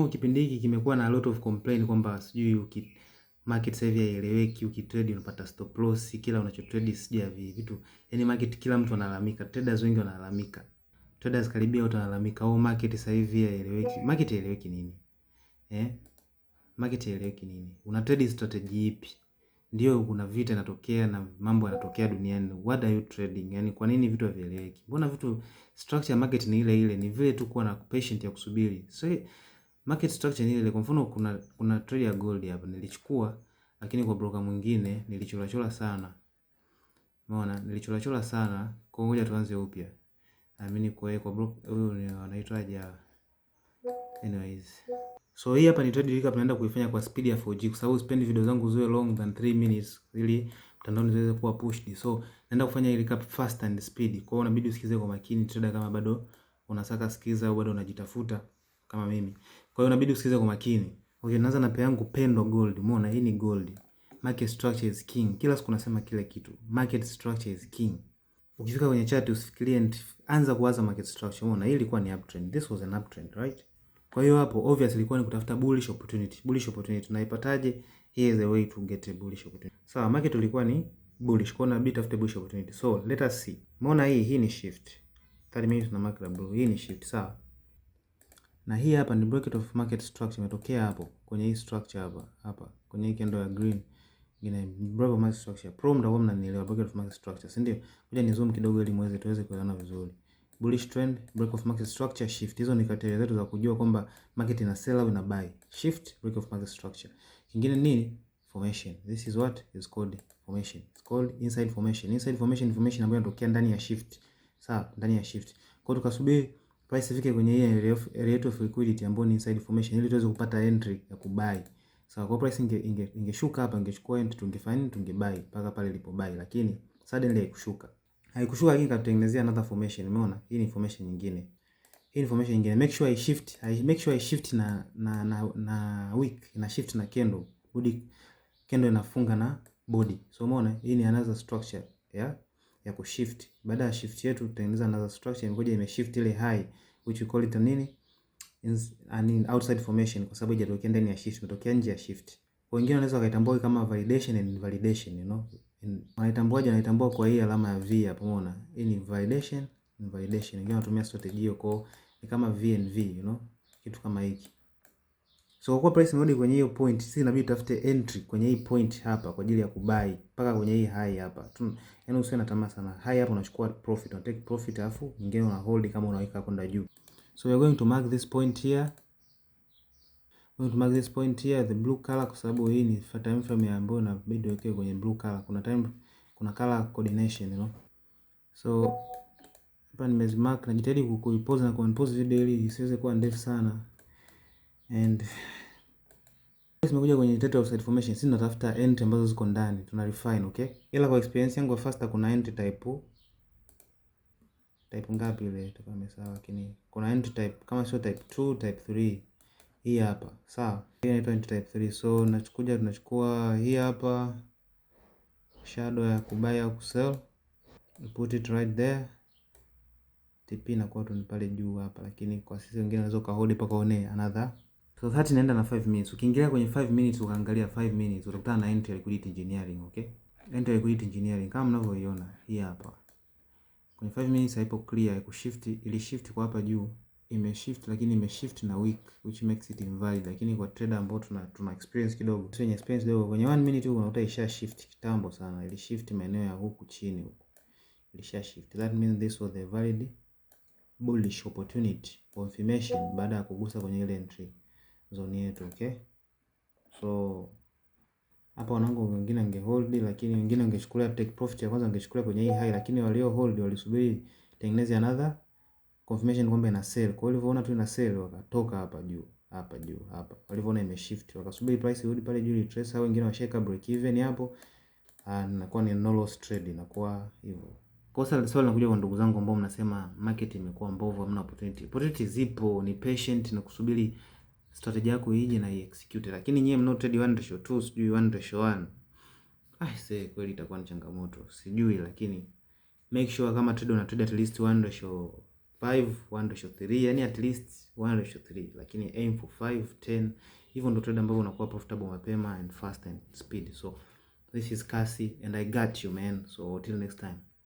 kipindi hiki kimekuwa na a lot of complaint kwamba sijui market sasa hivi haieleweki, ukitrade unapata stop loss, kila unachotrade sijui vitu. Yaani market kila mtu analalamika, traders wengi wanalalamika. Traders karibia wote wanalalamika, market sasa hivi haieleweki. Market haieleweki nini? Market haieleweki nini? Una trade strategy ipi? Ndio kuna vita inatokea na mambo yanatokea duniani. What are you trading? Yaani kwa nini vitu havieleweki? Mbona vitu structure ya market ni ile ile, ni vile tu kuwa na patient ya kusubiri. So market structure ni ile. Kwa mfano kuna trade ya gold hapa nilichukua, lakini kwa broker mwingine nilichora sana. Umeona? Nilichora sana. Kwa ngoja tuanze upya. Kwa broker huyu anaitwaje? Anyways. So hii hapa ni trade recap naenda kuifanya kwa speed ya 4G kwa sababu sipendi video zangu ziwe long than 3 minutes ili mtandaoni ziweze kuwa pushed. So naenda kufanya hii recap fast and speed. Kwa hiyo unabidi usikize kwa makini trader, kama bado unasaka sikiza au bado unajitafuta kama mimi. Kwa hiyo unabidi usikize kwa makini. Okay, naanza na pair yangu pendwa gold. Umeona hii ni gold. Market structure is king. Kila siku nasema kile kitu. Market structure is king. Ukifika kwenye chart usifikirie, anza kuwaza market structure. Umeona hii ilikuwa ni uptrend. This was an uptrend, right? Kwa hiyo hapo obviously ilikuwa ni kutafuta bullish opportunity. Bullish opportunity tunaipataje? Here is the way to get a bullish opportunity. Sawa, market ilikuwa ni bullish, kwa hiyo inabidi tafute bullish opportunity. So let us see. Umeona hii ni shift. 30 minutes na market blue. Hii ni shift, sawa? Na hii hapa ni bracket of market structure imetokea hapo kwenye hii structure hapa kwenye hii candle ya green. Ingine bracket of market structure. Pro mtakuwa mnanielewa bracket of market structure, si ndio? Ngoja ni zoom kidogo ili tuweze kuelewana vizuri. Bullish trend, break of market structure, shift. Hizo ni criteria zetu za kujua kwamba market ina sell au ina buy. Shift, break of market structure. Kingine nini? Formation. This is what is called formation. It's called inside formation. Inside formation, information ambayo inatokea ndani ya shift. Sawa, ndani ya shift. Kwa hiyo tukasubiri price ifike kwenye hii area of liquidity ambayo ni inside formation ili tuweze kupata entry ya kubuy. Sawa, kwa price ingeshuka hapa, ingechukua entry, tungefanya tungebuy mpaka pale ilipo buy, lakini suddenly haikushuka. Haikushuka, lakini katengenezea another formation. Umeona? Hii ni formation nyingine. Make sure I shift na wick, na shift na candle. Body candle inafunga na body. So umeona? Hii ni another structure ya kushift. Baada ya shift yetu tutengeneza another structure imekuja imeshift ile high, which we call it an outside formation, kwa sababu haijatokea ndani ya shift, imetokea nje ya shift. Wengine wanaweza wakaitambua kama validation and invalidation, wanaitambua kwa hii alama ya V hapo. Umeona? Hii ni validation and validation. Wengine wanatumia strategy hiyo, kwa ni kama V and V, kitu kama hiki. So kwa price imerudi kwenye hiyo point, sisi inabidi tafute entry kwenye hii point hapa kwa ajili ya kubuy mpaka kwenye hii high hapa. Yaani usiwe na tamaa sana. High hapa unachukua profit, una take profit, alafu nyingine una hold kama unaweka kwenda juu. So we are going to mark this point here. The blue color, kwa sababu hii ni time frame ambayo inabidi uweke kwenye blue color. Kuna color coordination, So hapa nimezimark, najitahidi kuipause na kuunpause video ili isiweze kuwa ndefu sana. And nimekuja kwenye data of formation, sisi tunatafuta entry ambazo ziko ndani, tuna refine, okay? Ila kwa experience yangu faster kuna entry type ngapi ile itakuwa sawa, lakini kuna entry type kama sio type 2, type 3. Hii hapa, sawa? Hii inaitwa entry type 3. So tunachukua hii hapa shadow ya kubuy au kusell. Put it right there. TP na kwa tu ni pale juu hapa, lakini kwa sisi wengine unaweza kahold mpaka one another. So 30 naenda na 5 minutes. Ukiingia kwenye 5 minutes ukaangalia 5 minutes utakutana na entry liquidity engineering, okay? Entry liquidity engineering kama mnavyoiona hii hapa. Kwenye 5 minutes haipo clear, kushift ili shift kwa hapa juu imeshift, lakini imeshift na weak, which makes it invalid. Lakini kwa trader ambao tuna experience kidogo, sio experience kidogo, kwenye 1 minute huko unakuta isha shift kitambo sana, ili shift maeneo ya huku chini huko. Ilisha shift. That means this was the valid bullish opportunity confirmation baada ya kugusa kwenye ile entry zone yetu, okay? So hapa wanangu wengine angehold, lakini wengine wangechukulia take profit ya kwanza, wangechukulia kwenye hii high, lakini walio hold walisubiri tengeneze another confirmation kwamba ina sell. Kwa hiyo walivyoona tu ina sell wakatoka hapa juu. Walivyoona imeshift wakasubiri price irudi pale juu retrace, au wengine washeka break even hapo, inakuwa ni no loss trade, inakuwa hivyo. Kwa sababu swali linakuja kwa ndugu zangu ambao mnasema market imekuwa mbovu, hamna opportunity. Opportunity zipo, ni patient na kusubiri strategy yako ije na execute. Lakini nyie mnao trade 1:2, sijui 1:1. Kweli itakuwa ni changamoto. Sijui, lakini make sure kama trade una trade at least 1:3 5 1/3, yani at least 1/3, lakini aim for 5 10. Hivyo ndo trade ambavyo unakuwa profitable mapema and fast and speed. So this is Kasi and I got you man, so till next time.